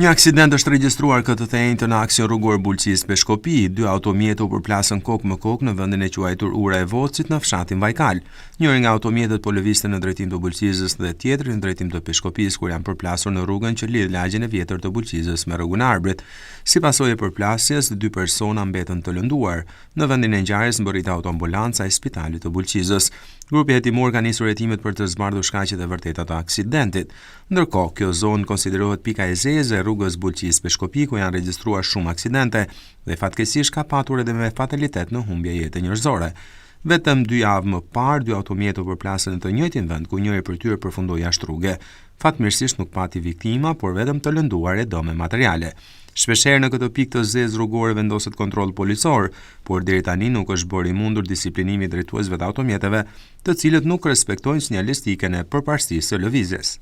Një aksident është regjistruar këtë të njëjtë në aksion rrugor Bulqis Peshkopi. 2 automjete u përplasën kokë më kokë në vendin e quajtur Ura e Vocit në fshatin Vajkal. Njëri nga automjetet po lëvizte në drejtim të Bulqizës dhe tjetri në drejtim të Peshkopis, kur janë përplasur në rrugën që lidh lagjen e vjetër të Bulqizës me rrugën Arbrit. Si pasojë e përplasjes, 2 persona mbetën të lënduar. Në vendin e ngjarjes mbërrit autoambulanca e spitalit të Bulqizës. Grupi hetimor ka nisur hetimet për të zbardhur shkaqet e vërteta të aksidentit. Ndërkohë, kjo zonë konsiderohet pika e zezë e rrugës Bulqis Peshkopi, ku janë regjistruar shumë aksidente dhe fatkeqësisht ka patur edhe me fatalitet në humbje jete njerëzore. Vetëm 2 javë më parë, 2 automjete u përplasën në të njëjtin vend, ku njëri prej tyre përfundoi jashtë rruge. Fatmirësisht nuk pati viktima, por vetëm të lënduar e dëme materiale. Shpeshherë në këtë pikë të zezë rrugore vendoset kontroll policor, por deri tani nuk është bërë i mundur disiplinimi i drejtuesve të automjeteve, të cilët nuk respektojnë sinjalistikën e përparësisë së lëvizjes.